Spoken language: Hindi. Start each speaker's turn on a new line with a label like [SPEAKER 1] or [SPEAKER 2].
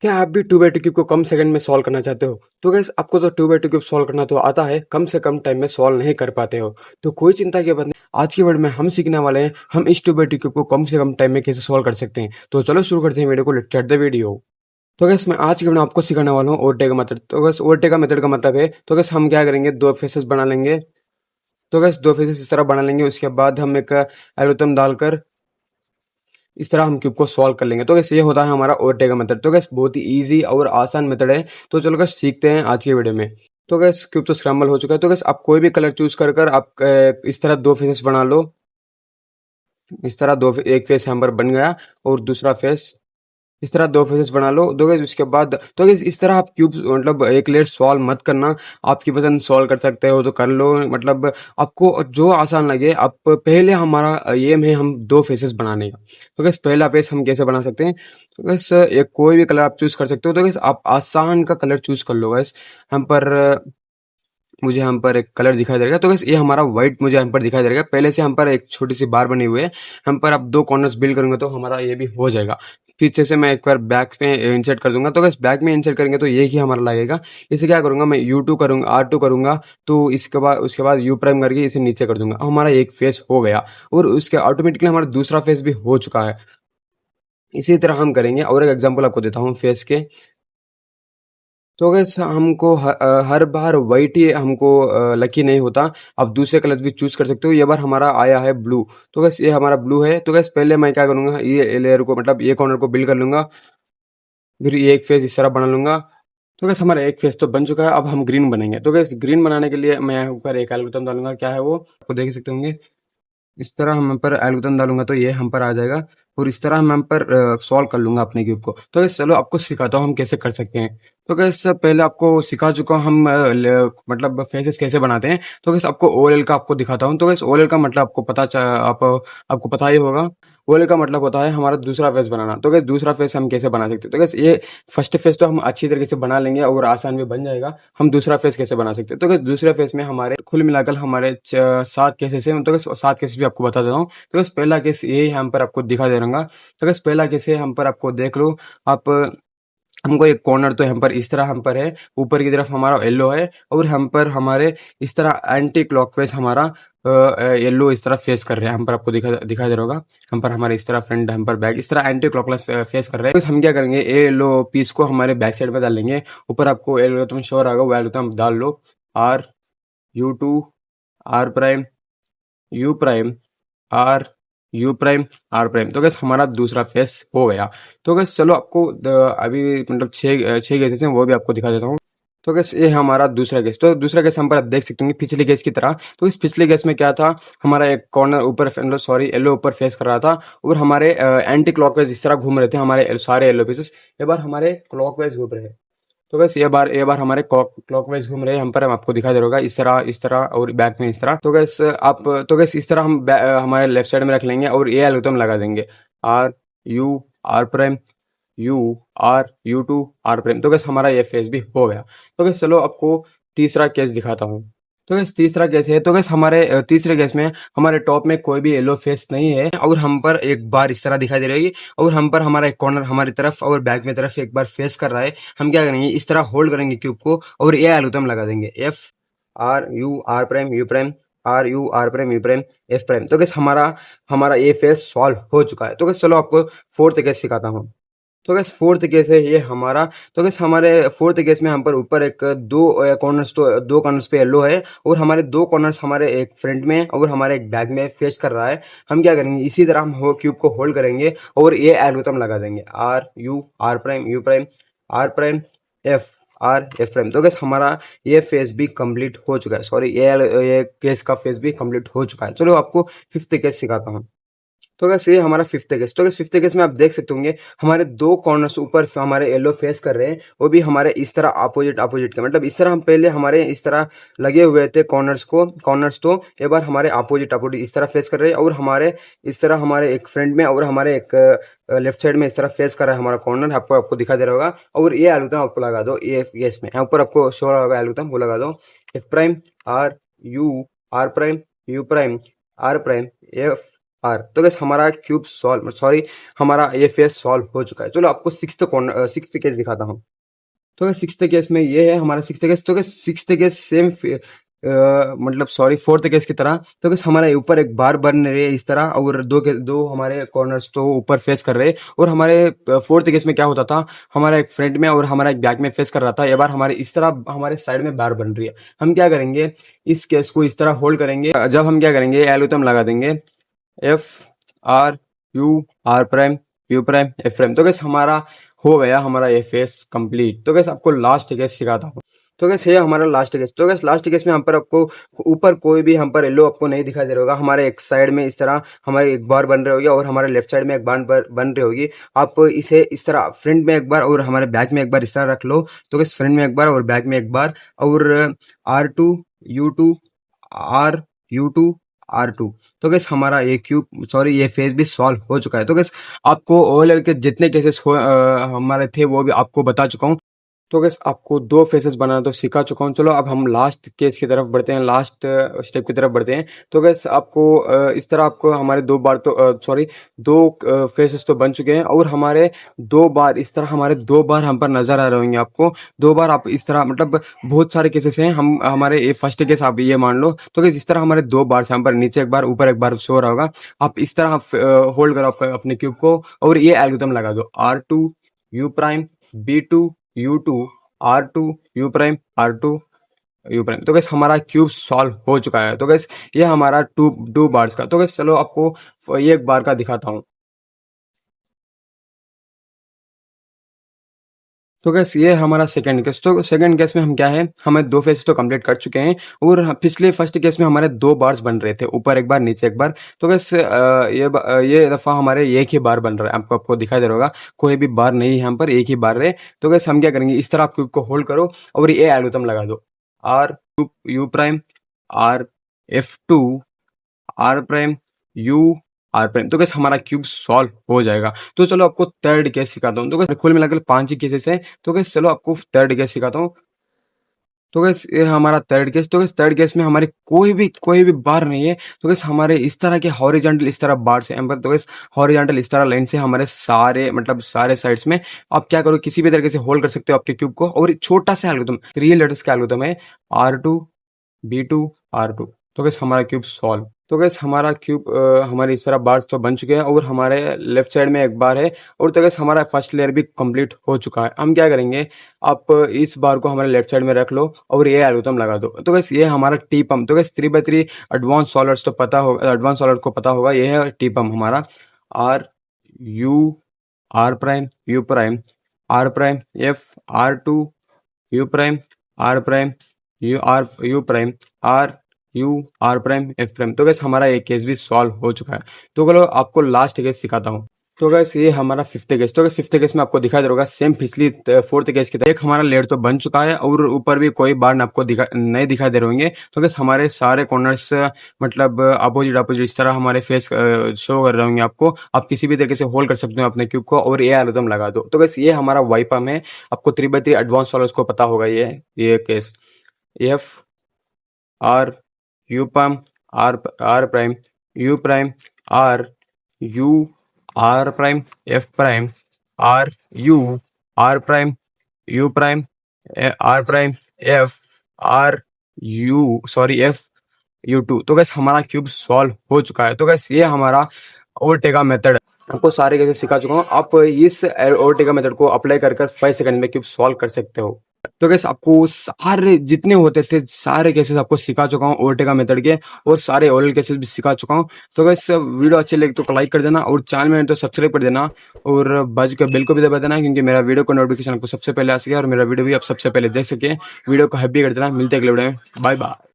[SPEAKER 1] क्या आप भी 2 बाई 2 क्यूब को कम सेकंड में सॉल्व करना चाहते हो? तो गाइस आपको तो 2 बाई 2 क्यूब सॉल्व करना तो आता है, कम से कम टाइम में सॉल्व नहीं कर पाते हो। तो कोई चिंता की बात नहीं, आज की वीडियो में हम सीखने वाले हैं, हम इस 2 बाई 2 क्यूब को कम से कम टाइम में कैसे सॉल्व कर सकते हैं। तो चलो शुरू करते हैं वीडियो को, लेट्स स्टार्ट द वीडियो। तो गाइस मैं आज की वीडियो में आपको सिखाने वाला हूँ ओर्टेगा मेथड। तो गाइस ओर्टेगा मेथड का मतलब है, तो गाइस हम क्या करेंगे, 2 फेसेस बना लेंगे। तो गाइस 2 फेसेस इस तरह बना लेंगे, उसके बाद हम एक एल्गोरिथम डालकर इस तरह हम क्यूब को सॉल्व कर लेंगे। तो कैसे ये होता है हमारा ओर्टेगा मेथड। तो कैसे बहुत ही इजी और आसान मेथड है। तो चलो कैसे सीखते हैं आज की वीडियो में। तो कैसे क्यूब तो स्क्रैम्बल हो चुका है। तो कैसे आप कोई भी कलर चूज कर कर आप इस तरह 2 फेसेस बना लो। इस तरह एक फेस यहाँ पर बन गया और दूसरा फेस इस तरह 2 फेसेस बना लो। तो गाइस उसके बाद तो गाइस इस तरह आप क्यूब मतलब एक लेयर सॉल्व मत करना। आपकी पसंद सॉल्व कर सकते हो तो कर लो, मतलब आपको जो आसान लगे। आप पहले हमारा एम है हम 2 फेसेस बनाने का। तो गाइस पहला फेस हम कैसे बना सकते हैं? तो गाइस एक कोई भी कलर आप चूज कर सकते हो। तो गाइस आप आसान का कलर चूज कर लो। गाइस हम पर मुझे यहाँ पर एक कलर दिखाई दे रहा है। तो गाइस ये हमारा व्हाइट मुझे यहाँ पर दिखाई दे रहा है। पहले से हम पर एक छोटी सी बार बनी हुई है। हम पर अब 2 कॉर्नर्स बिल्ड करूंगा तो हमारा ये भी हो जाएगा। पीछे से मैं एक बार बैक पे इंसर्ट कर दूंगा। तो गाइस बैक में इंसर्ट करेंगे तो ये ही हमारा लगेगा। इसे क्या करूंगा मैं U2 करूंगा, R2 करूंगा। तो इसके बाद उसके बाद U प्राइम करके इसे नीचे कर दूंगा। हमारा एक फेस हो गया और उसके ऑटोमेटिकली हमारा दूसरा फेस भी हो चुका है। इसी तरह हम करेंगे और एक एग्जांपल आपको देता हूँ फेस के। तो गैस हमको हर बार वाइट ही हमको लकी नहीं होता। आप दूसरे कलर्स भी चूज कर सकते हो। ये बार हमारा आया है ब्लू। तो गैस ये हमारा ब्लू है। तो गैस पहले मैं क्या करूंगा, ये लेयर को मतलब ये कॉर्नर को बिल्ड कर लूंगा। फिर ये एक फेस इस तरह बना लूंगा। तो गैस हमारा एक फेस तो बन चुका है। अब हम ग्रीन बनेंगे। तो गैस ग्रीन बनाने के लिए मैं ऊपर एक एल्गोरिथम डालूंगा। क्या है वो आपको देख सकते होंगे। इस तरह हम यहाँ पर एल्गोरिथम डालूंगा तो ये हम पर आ जाएगा और इस तरह हम यहाँ पर सॉल्व कर लूंगा अपने क्यूब को। तो गैस चलो आपको सिखाता हूँ हम कैसे कर सकते हैं। तो गैस पहले आपको सिखा चुका हूँ हम मतलब फेसेस कैसे बनाते हैं। तो गैस आपको ओएल का आपको दिखाता हूँ। तो गैस ओएल का मतलब आपको पता ही होगा। ओएल का मतलब होता है हमारा दूसरा फेस बनाना। तो गैस दूसरा फेस हम कैसे बना सकते हैं? तो गैस ये फर्स्ट फेस तो हम अच्छी तरीके से बना लेंगे और आसान भी बन जाएगा। हम दूसरा फेस कैसे बना सकते हैं? तो गैस दूसरे फेस में हमारे कुल मिलाकर हमारे 7 केसेस हैं। तो गैस 7 केसेस भी आपको बता देता हूँ। तो गैस पहला केस ये यहाँ पर आपको दिखा दे रहा। तो गैस पहला केस है हम पर, आपको देख लो आप। हमको एक कॉर्नर तो हम पर इस तरह हम पर है, ऊपर की तरफ हमारा येलो है और हम पर हमारे इस तरह एंटी क्लॉकवाइज हमारा येलो इस तरह फेस कर रहे हैं। हम पर आपको दिखाई दे रहा होगा। हम पर हमारे इस तरह फ्रंट, हम पर बैक, इस तरह एंटी क्लॉकवाइज फेस कर रहे हैं। तो हम क्या करेंगे, ये येलो पीस को हमारे बैक साइड में डाल लेंगे। ऊपर आपको येलो तुम श्योर आएगा, वो येलो तुम डाल लो। R U2 R prime U prime R U prime R prime. तो गैस हमारा दूसरा फेस हो गया। तो गैस चलो आपको अभी मतलब छह केसेस हैं वो भी आपको दिखा देता हूँ। तो गैस ये हमारा दूसरा केस। तो दूसरा केस हम पर आप देख सकते होंगे पिछले केस की तरह। तो इस पिछले केस में क्या था, हमारा एक कॉर्नर ऊपर मतलब सॉरी येलो ऊपर फेस कर रहा था और हमारे एंटी क्लॉकवाइज इस तरह घूम रहे थे हमारे सारे येलो पीसेस। ये बार हमारे क्लॉकवाइज घूम रहे हैं। तो बस ये बार हमारे क्लॉकवाइज घूम रहे हैं। हम पर आपको दिखाई दे रहा होगा इस तरह और बैक में इस तरह। तो गैस आप तो गैस इस तरह हम हमारे लेफ्ट साइड में रख लेंगे और ये एल्गोरिथम लगा देंगे। R U R prime U R U2 R prime. तो गैस हमारा ये फेस भी हो गया। तो गैस चलो आपको तीसरा केस दिखाता हूँ। तो गैस तीसरा केस है। तो गैस हमारे तीसरे केस में हमारे टॉप में कोई भी येलो फेस नहीं है और हम पर एक बार इस तरह दिखाई दे रही है और हम पर हमारा एक कॉर्नर हमारी तरफ और बैक में तरफ एक बार फेस कर रहा है। हम क्या करेंगे, इस तरह होल्ड करेंगे क्यूब को और ये एल्गोरिथम लगा देंगे F R U R prime U prime R U R prime U prime F prime. तो गैस हमारा हमारा ये फेस सॉल्व हो चुका है। तो गैस चलो आपको फोर्थ केस सिखाता हूँ। तो गैस फोर्थ केस है ये हमारा। तो गैस हमारे फोर्थ केस में हम पर ऊपर एक दो कॉर्नर्स पे येलो है और हमारे 2 कॉर्नर्स हमारे एक फ्रंट में और हमारे एक बैक में फेस कर रहा है। हम क्या करेंगे, इसी तरह हम क्यूब को होल्ड करेंगे और ये एल्गोरिथम लगा देंगे R U R prime U prime R prime F R F prime. तो गैस हमारा ये फेस भी कंप्लीट हो चुका है। सॉरी, ये केस का फेस भी कंप्लीट हो चुका है। चलो आपको फिफ्थ केस सिखाता हूँ। तो गैस ये हमारा फिफ्थ केस। तो गैस फिफ्थ केस में आप देख सकते होंगे हमारे 2 कॉर्नर्स ऊपर हमारे येलो फेस कर रहे हैं, वो भी हमारे इस तरह अपोजिट अपोजिट के, मतलब इस तरह हम पहले हमारे इस तरह लगे हुए थे कॉर्नर्स तो एक बार हमारे अपोजिट अपोजिट इस तरह फेस कर रहे हैं और हमारे इस तरह हमारे एक फ्रंट में और हमारे एक लेफ्ट साइड में इस तरह फेस कर रहा है हमारा कॉर्नर। आपको दिखा दे रहा होगा। और ये एल्गोरिथम आपको लगा दो ये केस में, यहाँ ऊपर आपको शो होगा एल्गोरिथम, वो लगा दो F prime R U R prime U prime R prime F R. तो गैस हमारा क्यूब सॉल्व, सॉरी, हमारा ये फेस सॉल्व हो चुका है। चलो आपको सिक्स्थ केस दिखाता हूँ। तो सिक्स्थ केस में ये है हमारा सिक्स्थ केस। तो सिक्स्थ केस सेम मतलब सॉरी फोर्थ केस की तरह। तो हमारे ऊपर एक बार बन रही है इस तरह, और दो हमारे कॉर्नर्स तो ऊपर फेस कर रहे हैं। और हमारे फोर्थ केस में क्या होता था, हमारा एक फ्रंट में और हमारा एक बैक में फेस कर रहा था। ये बार हमारे इस तरह हमारे साइड में बार बन रही है। हम क्या करेंगे, इस केस को इस तरह होल्ड करेंगे। जब हम क्या करेंगे, एल्गोरिथम लगा देंगे F R U R prime U prime F prime. तो कैसे हमारा हो गया हमारा ये फेस कंप्लीट। तो कैसे आपको लास्ट केस सिखाता हूँ। तो कैसे ये हमारा लास्ट केस। तो कैसे लास्ट केस में हम पर आपको ऊपर कोई भी हम पर येलो आपको नहीं दिखाई दे रहा होगा। हमारे एक साइड में इस तरह हमारे एक बार बन रही होगी और हमारे लेफ्ट साइड में एक बार बन रही होगी। आप इसे इस तरह फ्रंट में एक बार और हमारे बैक में एक बार इस तरह रख लो। तो कैसे फ्रंट में एक बार और बैक में एक बार, और R2 U2 R U2 R2। तो गैस हमारा ये क्यूब सॉरी ये फेस भी सॉल्व हो चुका है। तो गैस आपको ओवरऑल के जितने केसेस हमारे थे वो भी आपको बता चुका हूँ। तो गैस आपको दो फेसेस बनाना तो सिखा चुका हूँ। चलो अब हम लास्ट केस की तरफ बढ़ते हैं, लास्ट स्टेप की तरफ बढ़ते हैं। तो गैस आपको इस तरह आपको हमारे दो बार तो सॉरी दो फेसेस तो बन चुके हैं, और हमारे दो बार इस तरह हमारे दो बार हम पर नजर आ रहे होंगे आपको। दो बार आप इस तरह मतलब बहुत सारे केसेस हैं। हम हमारे ये फर्स्ट केस आप ये मान लो। तो गैस इस तरह हमारे दो बार से हम पर नीचे एक बार ऊपर एक बार शो हो रहा होगा। आप इस तरह होल्ड करो अपने क्यूब को और ये एल्गोरिथम लगा दो R2 U' B2 U2 R2 U' R2 U'। तो गैस हमारा क्यूब सॉल्व हो चुका है। तो गैस ये हमारा टू बार्स का। तो गैस चलो आपको ये एक बार का दिखाता हूँ। तो गैस ये हमारा सेकंड केस। तो सेकंड केस में हम क्या है, हमें दो फेस तो कंप्लीट कर चुके हैं, और पिछले फर्स्ट केस में हमारे दो बार्स बन रहे थे, ऊपर एक बार नीचे एक बार। तो गैस ये दफा हमारे एक ही बार बन रहा है। आपको दिखाई दे रहा होगा कोई भी बार नहीं है यहाँ पर, एक ही बार रहे। तो गैस हम क्या करेंगे, इस तरह आप क्यूब को होल्ड करो और ये एल्गोरिथम लगा दो R2 U' R F2 R' U R'। तो कैसे हमारा क्यूब सॉल्व हो जाएगा। तो चलो आपको थर्ड केस सिखाता हूँ। तो कैसे कुल मिलाकर 5 ही केसेस हैं। तो कैसे चलो आपको थर्ड केस सिखाता हूँ। तो गैस ये हमारा थर्ड केस। तो गैस थर्ड केस में हमारे कोई भी बार नहीं है। तो गैस हमारे इस तरह के हॉरिजॉन्टल इस तरह बार से तो गैस हॉरिजॉन्टल इस तरह लाइन से हमारे सारे मतलब सारे साइड्स में आप क्या करो, किसी भी तरीके से होल्ड कर सकते हो आपके क्यूब को। और छोटा सा एल्गोरिथम 3 लेटर्स का एल्गोरिथम है R2 B2 R2। तो गैस हमारा क्यूब सॉल्व। तो गैस हमारा क्यूब हमारे इस तरह बार्स तो बन चुके हैं, और हमारे लेफ्ट साइड में एक बार है। और तो गैस हमारा फर्स्ट लेयर भी कंप्लीट हो चुका है। हम क्या करेंगे, आप इस बार को हमारे लेफ्ट साइड में रख लो और ये एल्गोरिथम लगा दो। तो गैस ये हमारा टी पम्प। तो गैस 3x3 एडवांस सॉल्वर्स तो पता होगा, एडवांस सॉल्वर को पता होगा, ये है टी पम्प हमारा। R U R' U' R' F R2 U' R'। तो गैस हमारा एक केस भी सॉल्व हो चुका है। तो चलो आपको लास्ट केस सिखाता हूँ। तो गैस ये हमारा फिफ्थ केस। तो गैस फिफ्थ केस में आपको दिखाई दे रहा होगा सेम पिछली फोर्थ केस की तरह एक हमारा लेयर तो बन चुका है, और ऊपर भी कोई बार आपको नहीं दिखाई दे रहे होंगे। तो गैस हमारे सारे कॉर्नर्स मतलब अपोजिट इस तरह हमारे फेस शो कर रहे होंगे आपको। आप किसी भी तरीके से होल्ड कर सकते हो अपने क्यूब को, और ये एल्गोरिथम लगा दो। तो गैस ये हमारा वाइपम है। आपको 3x3 एडवांस सॉल्वर्स को पता होगा ये case. F R U pum R prime U prime R U R prime F prime R U R prime U prime R prime F R U sorry F U2। तो गैस हमारा क्यूब सॉल्व हो चुका है। तो गैस ये हमारा ओर्टेगा मेथड आपको सारे कैसे सिखा चुका हूँ। आप इस ओर्टेगा मेथड को अप्लाई कर 5 सेकंड में क्यूब सॉल्व कर सकते हो। तो गैस आपको सारे जितने होते थे सारे केसेस आपको सिखा चुका हूँ ओर्टेगा मेथड के, और सारे ओरल केसेस भी सिखा चुका हूँ। तो गैस वीडियो अच्छी लगे तो लाइक कर देना, और चैनल में तो सब्सक्राइब कर देना, और बाजू के बेल को भी दबा देना, क्योंकि मेरा वीडियो को नोटिफिकेशन आपको सबसे पहले आ सके और मेरा वीडियो भी आप सबसे पहले देख सके। वीडियो को हैप्पी कर देना। मिलते हैं अगले वीडियो में। Bye bye.